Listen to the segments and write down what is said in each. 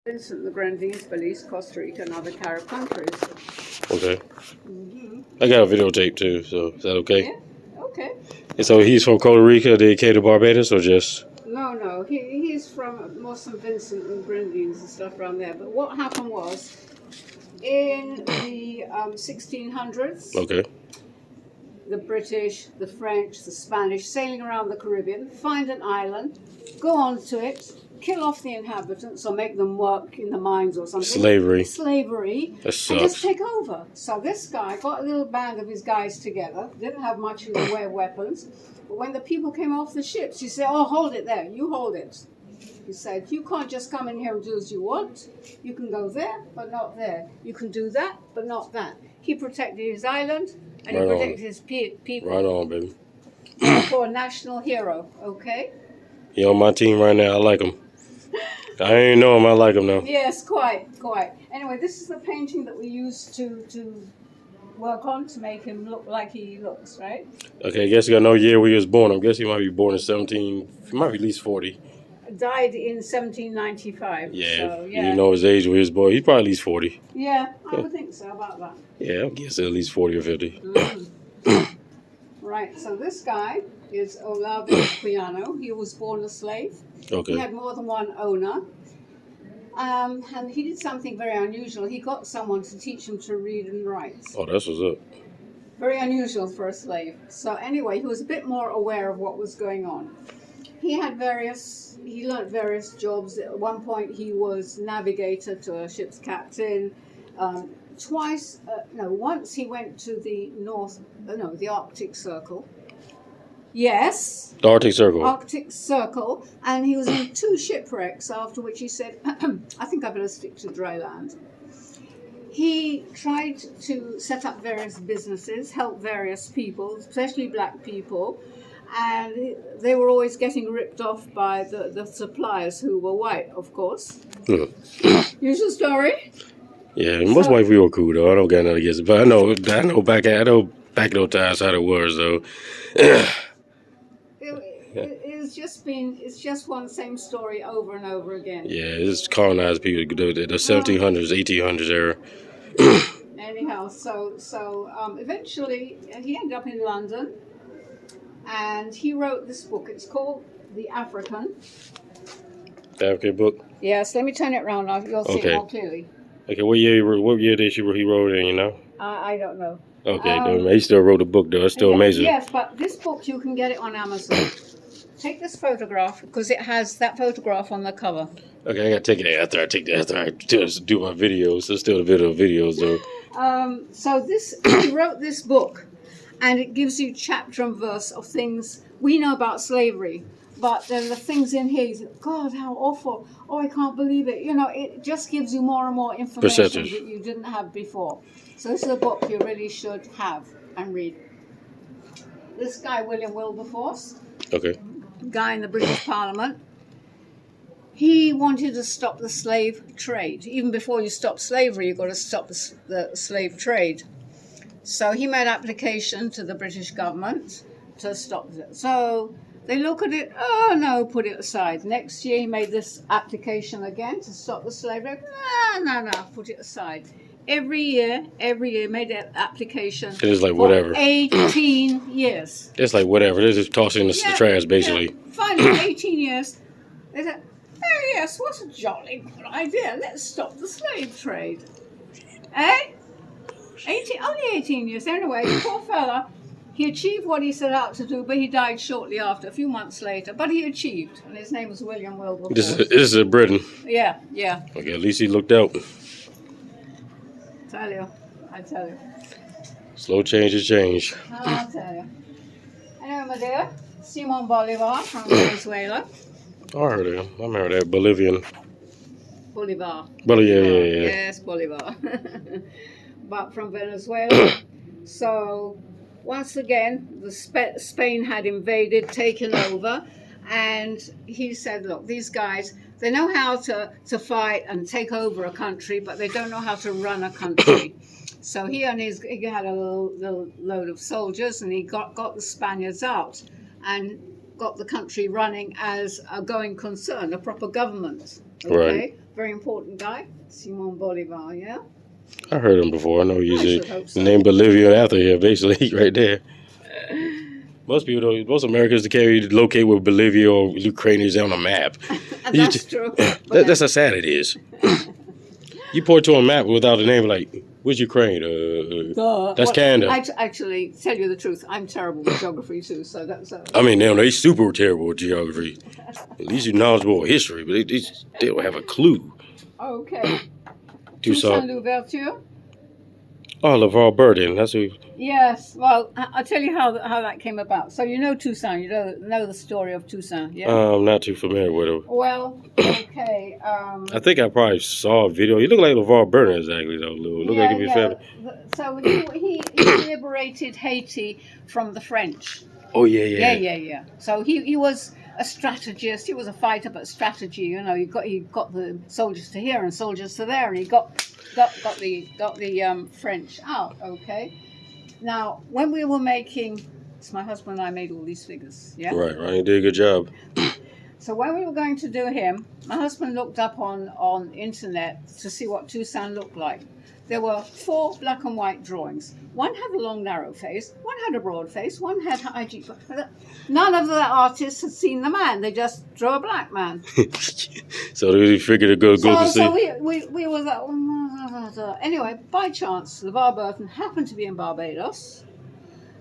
Vincent the Grenadines, Belize, Costa Rica, and other Carib countries. Okay. I got a videotape too, so is that okay? Yeah, okay. And so he's from Costa Rica, they came to Barbados, or just? No, he's from more St. Vincent and Grenadines and stuff around there. But what happened was, in the 1600s, Okay. the British, the French, the Spanish, sailing around the Caribbean, find an island, go onto it, kill off the inhabitants or make them work in the mines or something. Slavery. That sucks. And just take over. So this guy got a little band of his guys together, didn't have much in the way of weapons, but when the people came off the ships, he said, oh, hold it there, you hold it. He said, you can't just come in here and do as you want. You can go there, but not there. You can do that, but not that. He protected his island, and he protected his people. Right on, baby. For a national hero, okay? He on my team right now. I like him. I ain't know him. I like him now. Yes, quite. Anyway, this is the painting that we used to work on to make him look like he looks, right? Okay, I guess you got no year where he was born. I guess he might be born in 17. He might be at least 40. Died in 1795. Yeah, so, you know his age when he was born. He's probably at least 40. Yeah, I would think so about that. Yeah, I guess at least 40 or 50. Right, so this guy is Olave Quijano. He was born a slave. Okay. He had more than one owner. And he did something very unusual. He got someone to teach him to read and write. Oh, that's what's up. Very unusual for a slave. So anyway, he was a bit more aware of what was going on. He learned various jobs. At one point, he was navigator to a ship's captain. Once he went to the Arctic Circle. Yes. The Arctic Circle. Arctic Circle. And he was in 2 shipwrecks, after which he said, I think I better stick to dry land. He tried to set up various businesses, help various people, especially black people. And they were always getting ripped off by the suppliers who were white, of course. Usual story. Yeah, most white people were cool though. I don't got nothing against it, but I know back in those times how it was though. It's just one same story over and over again. Yeah, it's colonized people, the 1700s, 1800s era. Anyhow, so eventually he ended up in London, and he wrote this book. It's called The African. The African book? Yes, let me turn it around now. You'll see it more clearly. Okay, what year did he wrote it, you know? I don't know. Okay, he still wrote a book though. It's still amazing. Yes, but this book, you can get it on Amazon. Take this photograph, because it has that photograph on the cover. Okay, I gotta take it after I do my videos. There's still a bit of videos though. So he wrote this book, and it gives you chapter and verse of things we know about slavery. But there are things in here, you think, God, how awful. Oh, I can't believe it. You know, it just gives you more and more information that you didn't have before. So this is a book you really should have and read. This guy, William Wilberforce, guy in the British Parliament, he wanted to stop the slave trade. Even before you stop slavery, you've got to stop the slave trade. So he made application to the British government to stop it. So they look at it, oh no, put it aside. Next year he made this application again to stop the slavery. No, put it aside. Every year made an application. It is like whatever. 18 years. It's like whatever. They're just tossing the trash, basically. Yeah. Finally, 18 years, they said, oh yes, what a jolly good idea. Let's stop the slave trade. Eh? Only 18 years. Anyway, poor fella, he achieved what he set out to do, but he died shortly after, a few months later. But he achieved, and his name was William Wilberforce. This is in Britain. Yeah. Okay, at least he looked out. I tell you. Slow change is change. I'll tell you. Anyway, my dear, Simon Bolivar from Venezuela. I heard of him. I remember that Bolivian. Bolivar. Yeah. Yes, Bolivar. But from Venezuela. So, once again, Spain had invaded, taken over, and he said, look, these guys, they know how to fight and take over a country, but they don't know how to run a country. So he had a little load of soldiers, and he got the Spaniards out and got the country running as a going concern, a proper government. Okay? Right. very important guy, Simon Bolivar, yeah? I heard him before. I know he's I should hope so. named Bolivia after him, basically, right there. Most people don't. Most Americans locate where Bolivia or Ukraine is on a map. That's true. That's how sad it is. You point to a map without a name, like, where's Ukraine? That's Canada. Actually, tell you the truth, I'm terrible with geography too, so that's... I mean, they super terrible with geography. At least you're knowledgeable of history, but they don't have a clue. Okay. Toussaint Louverture? Oh, LeVar Burton. That's who. Yes. Well, I'll tell you how that came about. So you know Toussaint. You know the story of Toussaint, yeah? I'm not too familiar with him. Well, okay. I think I probably saw a video. He looked like LeVar Burton, exactly, though. Looked like he'd be family. So he liberated Haiti from the French. Oh, yeah. Yeah. So he was a strategist. He was a fighter, but strategy. You know, he got the soldiers to here and soldiers to there, and he got the French out. Okay. Now, when we were making, it's my husband and I made all these figures. Yeah. Right. He did a good job. So when we were going to do him, my husband looked up on internet to see what Toussaint looked like. There were 4 black and white drawings. One had a long, narrow face. One had a broad face. One had high cheeks. None of the artists had seen the man. They just drew a black man. So they figured it'd go to see. So we were like, anyway, by chance, LeVar Burton happened to be in Barbados.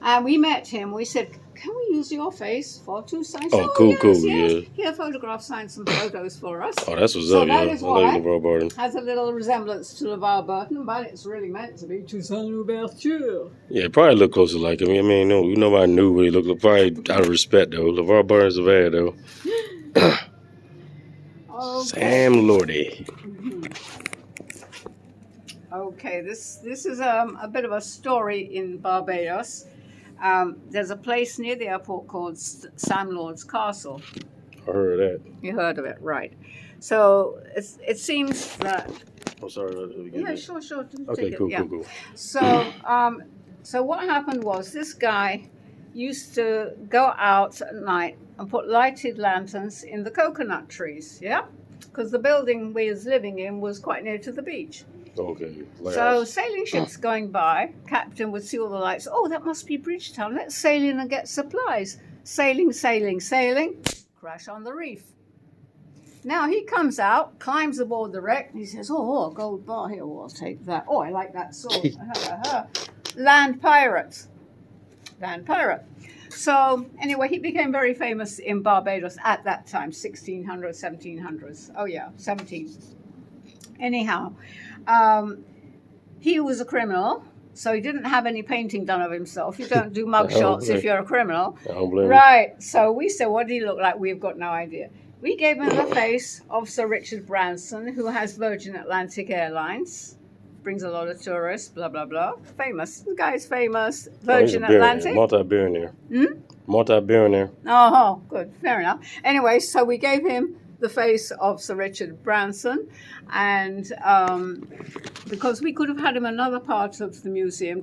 And we met him. We said, can we use your face for Toussaint? Oh, cool, yes. Yeah. Here, photograph, signed some photos for us. Oh, that's what's up, yeah. That is I like why LeVar Burton. has a little resemblance to LeVar Burton, but it's really meant to be Toussaint Louverture. Yeah, it probably look closer like him. I mean, nobody knew what he looked like. Probably out of respect, though. LeVar Burton's a bad, though. Okay. Sam Lordy. Okay, this is a bit of a story in Barbados. There's a place near the airport called Sam Lord's Castle. I heard of that. You heard of it, right? So it seems that. Oh, sorry. Yeah, sure. Okay, cool. So what happened was this guy used to go out at night and put lighted lanterns in the coconut trees, yeah? Because the building we was living in was quite near to the beach. Okay. So sailing ships going by, captain would see all the lights. Oh, that must be Bridgetown. Let's sail in and get supplies. Sailing. Crash on the reef. Now he comes out, climbs aboard the wreck, and he says, oh, a gold bar here. Oh, I'll take that. Oh, I like that sword. Land pirate. So anyway, he became very famous in Barbados at that time, 1600s, 1700s. Oh, yeah, 17. Anyhow. He was a criminal, so he didn't have any painting done of himself. You don't do mugshots if you're a criminal. I don't blame him. Right, so we said, what did he look like? We've got no idea. We gave him the face of Sir Richard Branson, who has Virgin Atlantic Airlines. Brings a lot of tourists, blah, blah, blah. Famous. The guy's famous. Virgin Atlantic. Multi-billionaire. Multi-billionaire. Oh, good. Fair enough. Anyway, so we gave him the face of Sir Richard Branson, and because we could have had him another part of the museum